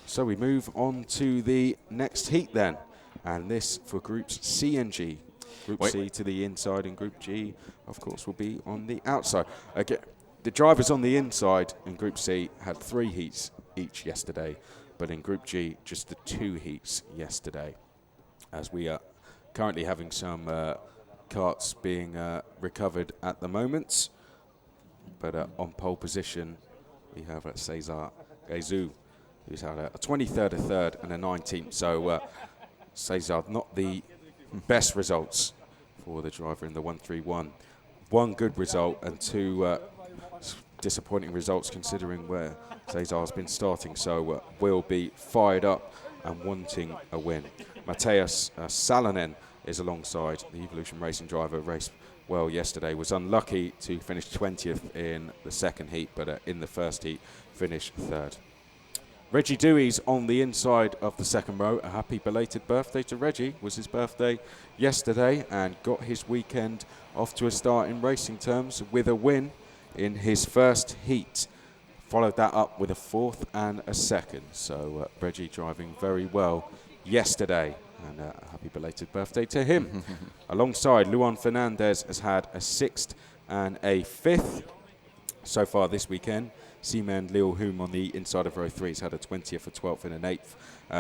So we move on to the next heat then, and this for groups C and G. Group C to the inside, and Group G, of course, will be on the outside. Again, the drivers on the inside in Group C had 3 heats each yesterday, but in Group G, just the 2 heats yesterday, as we are currently having some karts being recovered at the moment. But on pole position, we have Cesar Gazou, who's had a 23rd, a 3rd, and a 19th. So Cesar, not the best results for the driver in the 131. 1 good result and 2 disappointing results considering where Cesar's been starting. So will be fired up and wanting a win. Matthias Salonen is alongside the Evolution Racing driver. Raced well yesterday, was unlucky to finish 20th in the second heat, but in the first heat finished 3rd. Reggie Dewey's on the inside of the second row. A happy belated birthday to Reggie. It was his birthday yesterday and got his weekend off to a start in racing terms with a win in his first heat. Followed that up with a 4th and a 2nd. So Reggie driving very well yesterday, and a happy belated birthday to him. Alongside, Luan Fernandez has had a 6th and a 5th so far this weekend. Seaman Lil Hoom on the inside of row 3 has had a 20th, a 12th and an 8th.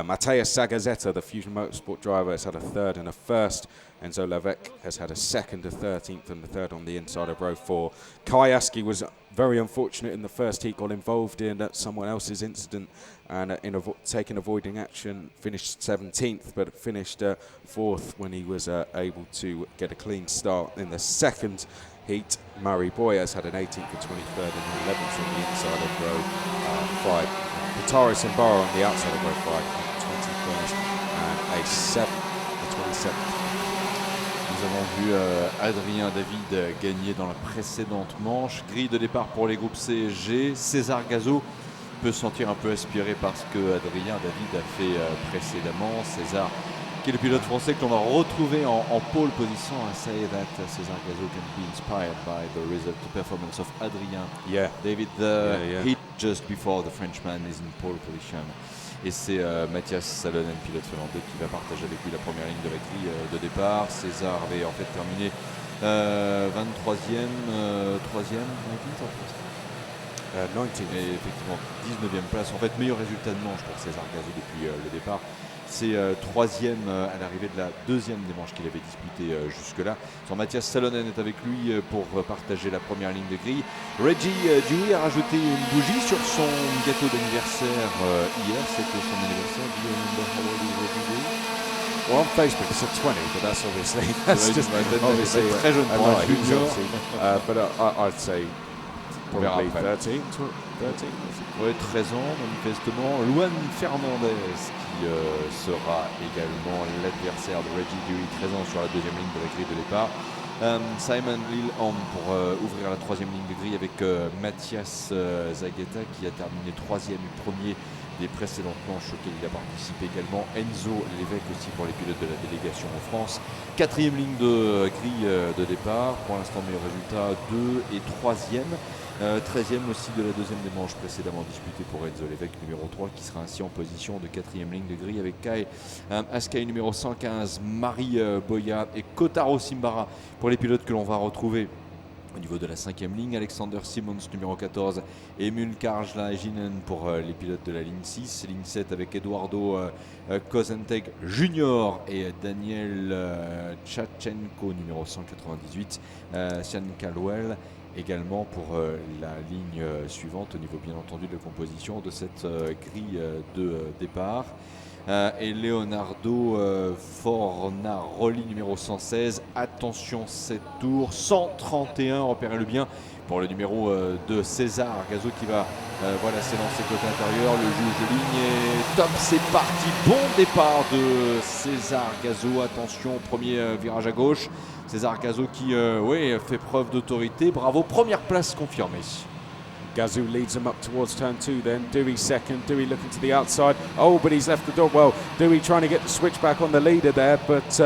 Matthias Sagazeta, the Fusion Motorsport driver, has had a 3rd and a 1st. Enzo Lavec has had a 2nd, a 13th and a 3rd on the inside of row 4. Kai Aski was very unfortunate in the first heat, got involved in someone else's incident and taking avoiding action, finished 17th, but finished 4th when he was able to get a clean start in the second heat. Murray Boy has had an 18th, a 23rd and an 11th on the inside of row 5. Pitaro Simbara on the outside of row 5, 21st and a 7th, a 27th. Nous avons vu Adrien David gagner dans la précédente manche. Grille de départ pour les groupes C et G. César Gazou peut se sentir un peu aspiré par ce que Adrien David a fait précédemment. César, qui est le pilote français que l'on va retrouver en pole position. I say that César Gazou can be inspired by the result, the performance of Adrien David. The heat just before the Frenchman is in pole position. Et c'est Matthias Salonen, pilote finlandais, qui va partager avec lui la première ligne de la grille de départ. César avait en fait terminé 23e, 3e, 19 et effectivement 19e place. En fait, meilleur résultat de manche pour César Gazou depuis le départ. C'est 3e à l'arrivée de la 2e des manches qu'il avait disputée jusque-là. Mathias Salonen est avec lui pour partager la première ligne de grille. Reggie Dewey a rajouté une bougie sur son gâteau d'anniversaire hier. C'était son anniversaire. Do you remember how old is Reggie Dewey? Well, on Facebook it's at 20, but that's obviously obviously très jeune pour un junior. But I'd say probably 13. Oui, 13 ans manifestement. Luan Fernandez qui sera également l'adversaire de Reggie Dewey, 13 ans sur la 2e ligne de la grille de départ. Simon Lilham pour ouvrir la 3e ligne de grille avec Matthias Zagheta qui a terminé 3e et 1er des précédentes manches auxquelles il a participé également. Enzo Lévesque aussi pour les pilotes de la délégation en France. 4e ligne de grille de départ. Pour l'instant, meilleur résultat, 2 et 3e. 13e aussi de la 2e des manches précédemment disputée pour Enzo Lévesque, numéro 3, qui sera ainsi en position de 4e ligne de grille avec Kai Askay numéro 115, Marie Boya et Kotaro Simbara pour les pilotes que l'on va retrouver au niveau de la 5e ligne. Alexander Simons numéro 14 et Emil Karjlainen pour les pilotes de la ligne 6. Ligne 7 avec Eduardo Kozenteg Junior et Daniel Tchatchenko numéro 198. Sian Calwell également pour la ligne suivante au niveau bien entendu de composition de cette grille de départ. Et Leonardo Fornaroli numéro 116. Attention, 7 tours, 131, repérez-le bien pour le numéro de César Gazou qui va s'élancer côté intérieur. Le juge de ligne est top, c'est parti, bon départ de César Gazou. Attention, premier virage à gauche. César Gazou qui fait preuve d'autorité. Bravo, première place confirmée. Gazou leads him up towards turn 2 then. Dewey second, Dewey looking to the outside. Oh, but he's left the door. Well, Dewey trying to get the switch back on the leader there, but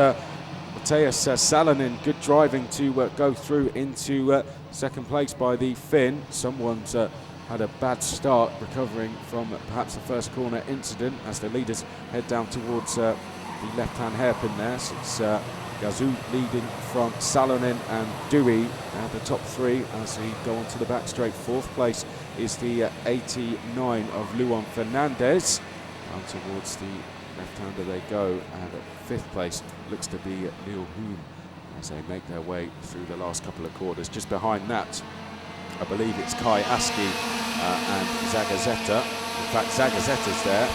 Matthias Salonen, good driving to go through into second place by the Finn. Someone's had a bad start, recovering from perhaps the first corner incident as the leaders head down towards the left-hand hairpin there. So it's Gazou leading from Salonen and Dewey, the top three as we go on to the back straight. Fourth place is the 89 of Luan Fernandez. Down towards the left-hander they go, and at fifth place looks to be Lil Hoon as they make their way through the last couple of quarters. Just behind that, I believe it's Kai Aski and Zagazeta. In fact, Zagazetta's there,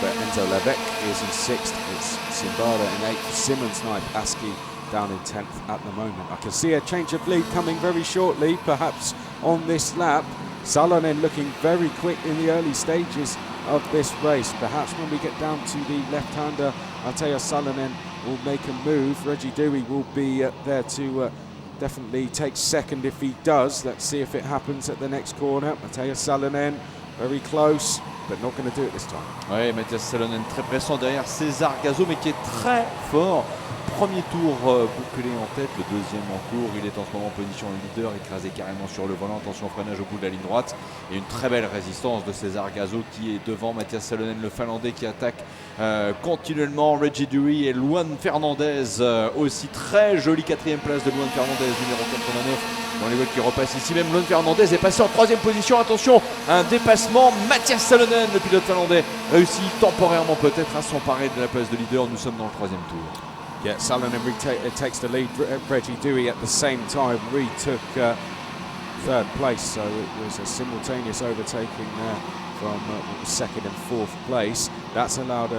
but Enzo Levesque is in sixth. It's Simbada in eighth. Simmons, ninth. Aski down in 10th at the moment. I can see a change of lead coming very shortly, perhaps on this lap. Salonen looking very quick in the early stages of this race. Perhaps when we get down to the left-hander, Mateo Salonen will make a move. Reggie Dewey will be there to definitely take second if he does. Let's see if it happens at the next corner. Mateo Salonen very close, but not going to do it this time. Oui, Mathias Salonen très pressant derrière César Gazo, mais qui est très fort. Premier tour bouclé en tête, le deuxième en cours. Il est en ce moment en position leader, écrasé carrément sur le volant. Attention au freinage au bout de la ligne droite. Et une très belle résistance de César Gazo qui est devant Mathias Salonen, le Finlandais qui attaque continuellement. Reggie Dewey et Luan Fernandez aussi. Très jolie quatrième place de Luan Fernandez, numéro 89. Dans les voies qui repassent ici, même Luan Fernandez est passé en troisième position. Attention, un dépassement. Mathias Salonen, le pilote finlandais, réussit temporairement peut-être à s'emparer de la place de leader. Nous sommes dans le troisième tour. Yeah, Salonen takes the lead. Reggie Dewey at the same time retook third place, so it was a simultaneous overtaking there from second and fourth place. That's allowed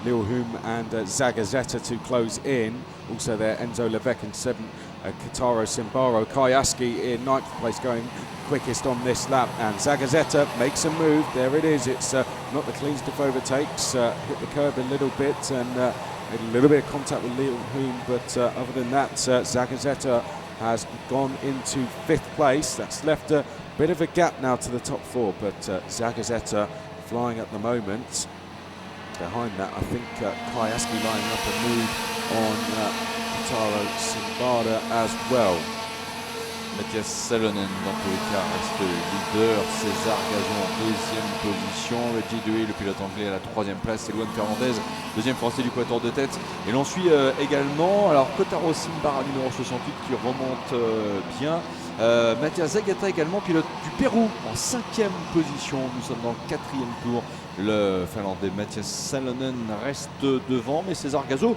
Lil Hoom and Zagazeta to close in. Also there, Enzo Levesque in seventh, Kataro Simbaro. Kai Aski in ninth place, going quickest on this lap, and Zagazeta makes a move. There it is. It's not the cleanest of overtakes. Hit the curb a little bit and made a little bit of contact with Lil Hoom, but other than that, Zagazeta has gone into fifth place. That's left a bit of a gap now to the top four, but Zagazeta flying at the moment. Behind that, I think Kai Aski lining up a move on Kataro Simbada as well. Mathias Salonen dans tous les cas reste leader. César Gazon en deuxième position. Reggie Dewey, le pilote anglais, à la troisième place. Et Luan Fernandez, deuxième français du quator de tête. Et l'on suit également alors Kotaro Simbara numéro 68 qui remonte bien. Mathias Zagata également, pilote du Pérou, en cinquième position. Nous sommes dans le quatrième tour. Le Finlandais Mathias Salonen reste devant, mais César Gazo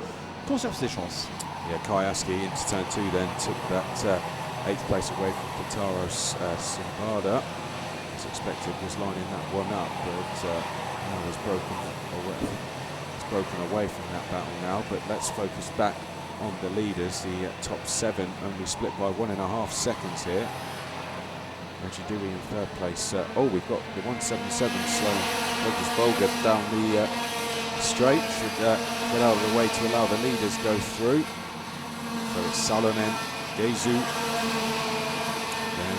conserve ses chances. Yeah, Kai Aski into turn two then took that 8th place away from Kataro Simbada. As expected, was lining that one up, but was broken away from that battle now. But let's focus back on the leaders. The top seven only split by 1.5 seconds here. Reggie Dewey in third place. We've got the 177 slow Rogers Volga down the straight. Should get out of the way to allow the leaders go through. So it's Salonen, Gezu, then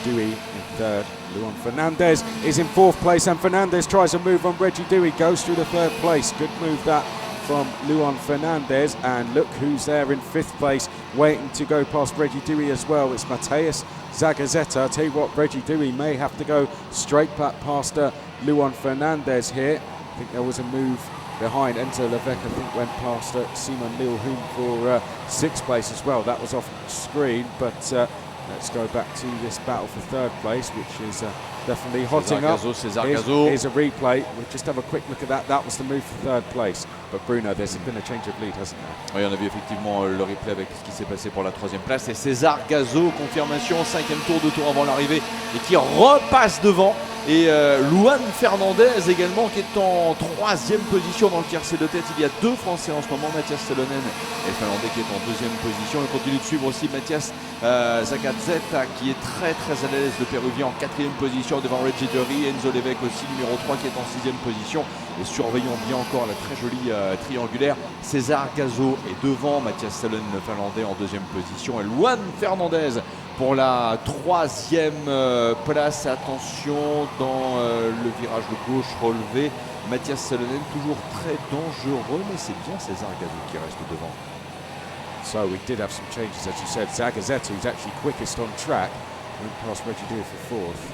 Dewey in third. Luan Fernandez is in fourth place, and Fernandez tries a move on Reggie Dewey, goes through the third place. Good move that from Luan Fernandez, and look who's there in fifth place, waiting to go past Reggie Dewey as well. It's Mateus Zagazeta. I tell you what, Reggie Dewey may have to go straight back past Luan Fernandez here. I think there was a move behind. Enzo Levesque, I think, went past Simon Lil Hoom for sixth place as well. That was off screen, but let's go back to this battle for third place, which is definitely hotting up. Here's a replay. We'll just have a quick look at that. That was the move for third place. But Bruno, there's been a change of lead, hasn't there? Oui, on a vu effectivement le replay avec ce qui s'est passé pour la troisième place. Et César Gazo, confirmation, cinquième tour, 2 tours avant l'arrivée, et qui repasse devant. Et Luan Fernandez également qui est en troisième position dans le tiercé de tête. Il y a deux Français en ce moment, Mathias Salonen et le Finlandais qui est en deuxième position. On continue de suivre aussi Mathias Zagazeta qui est très à l'aise, le Péruvien en quatrième position devant Reggie Dewey. Enzo Levesque aussi numéro 3 qui est en sixième position. Et surveillons bien encore la très jolie triangulaire. César Gazo est devant, Mathias Salonen le Finlandais en deuxième position. Et Luan Fernandez pour la troisième place. Attention dans le virage de gauche relevé. Mathias Salonen toujours très dangereux, mais c'est bien César Gazo qui reste devant. So we did have some changes, as you said. Zagazeta, who's actually quickest on track, went past Reggie Dewey for fourth.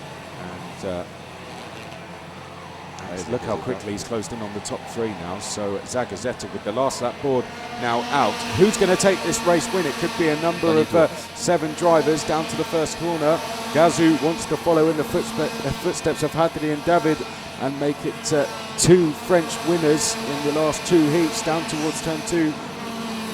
And look how quickly he's closed in on the top three now. So Zagazzetta with the last lap board now out. Who's going to take this race win? It could be a number of 7 drivers down to the first corner. Gazou wants to follow in the footsteps of Hadri and David and make it 2 French winners in the last 2 heats down towards turn 2.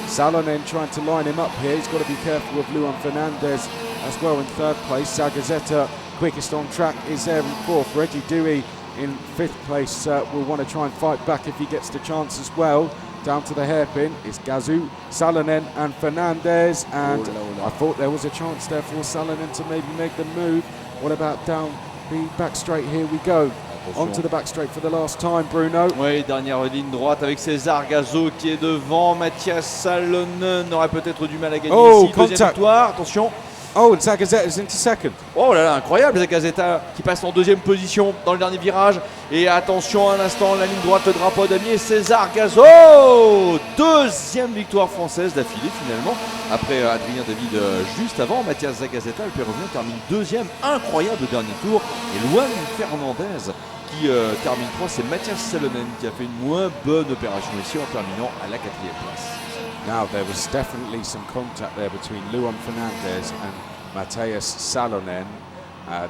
Salonen trying to line him up here. He's got to be careful with Luan Fernandez as well in 3rd place. Zagazzetta, quickest on track, is there in 4th. Reggie Dewey in 5th place will want to try and fight back if he gets the chance as well. Down to the hairpin is Gazou, Salonen and Fernandez, and I thought there was a chance there for Salonen to maybe make the move. What about down the back straight? Here we go. Onto the back straight for the last time, Bruno. Oui, dernière ligne droite avec César Gazou qui est devant. Mathias Salonen aurait peut-être du mal à gagner ici. Deuxième victoire, attention. Oh, and Zagazzetta is into 2nd. Oh là là, incroyable, Zagazzetta qui passe en 2e position dans le dernier virage. Et attention à l'instant, la ligne droite, le drapeau damier, César Gazou. 2e victoire française d'affilée finalement. Après Adrien David juste avant, Mathias Zagazzetta, le Péruvien, termine 2e. Incroyable dernier tour. Et Luan Fernandez qui termine 3, c'est Mathias Salonen qui a fait une moins bonne opération ici en terminant à la 4e place. Now there was definitely some contact there between Luan Fernandez and Matheus Salonen.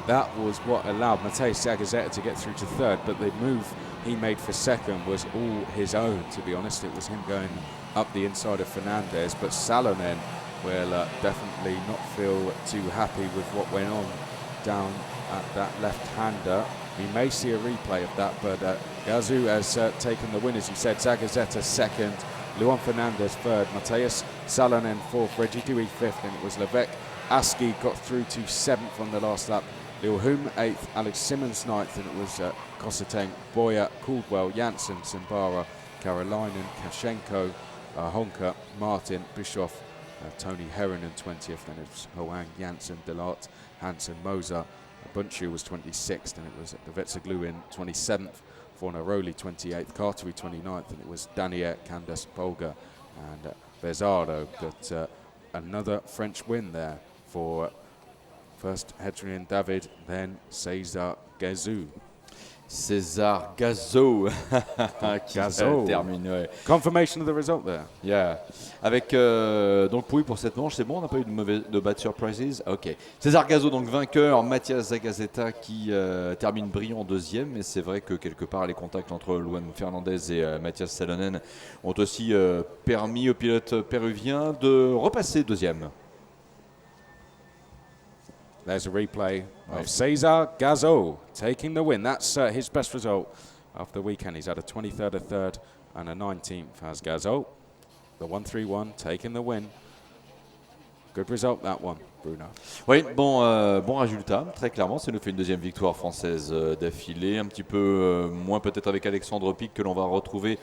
That was what allowed Matheus Zagazzetta to get through to 3rd, but the move he made for 2nd was all his own, to be honest. It was him going up the inside of Fernandez, but Salonen will definitely not feel too happy with what went on down at that left-hander. We may see a replay of that, but Gazou has taken the win, as you said. Zagazzetta 2nd, Luan Fernandez 3rd, Matheus Salonen 4th, Reggie Dewey 5th, and it was Levesque Aski got through to 7th on the last lap. Lil Hum 8th, Alex Simmons 9th, and it was Kosseteng, Boyer, Caldwell, Janssen, Simbara, Karolainen, Kashenko, Honka, Martin, Bischoff, Tony Heron in 20th, and it was Hoang, Janssen, Delart, Hansen, Moser. Bunchu was 26th, and it was Vetsiglu in 27th, Fornaroli 28th, Carteri 29th, and it was Daniel, Candace, Bolga, and Bezardo. But another French win there for first Hadrien David, then César Gazou. César Gazou qui termine. Ouais. Confirmation of the result there. Yeah. Avec donc oui pour cette manche c'est bon, on n'a pas eu de bad surprises. Ok. César Gazou donc vainqueur, Mathias Zagazzetta qui termine brillant 2e, mais c'est vrai que quelque part les contacts entre Luan Fernandez et Mathias Salonen ont aussi permis au pilote péruvien de repasser 2e. There's a replay of César Gazou taking the win. That's his best result of the weekend. He's had a 23rd, a 3rd, and a 19th as Gazou. The 1-3-1 taking the win. Good result, that one, Bruno. Oui, bon résultat, très clairement. Ça nous fait une 2e victoire française d'affilée. Un petit peu moins peut-être avec Alexandre Pic que l'on va retrouver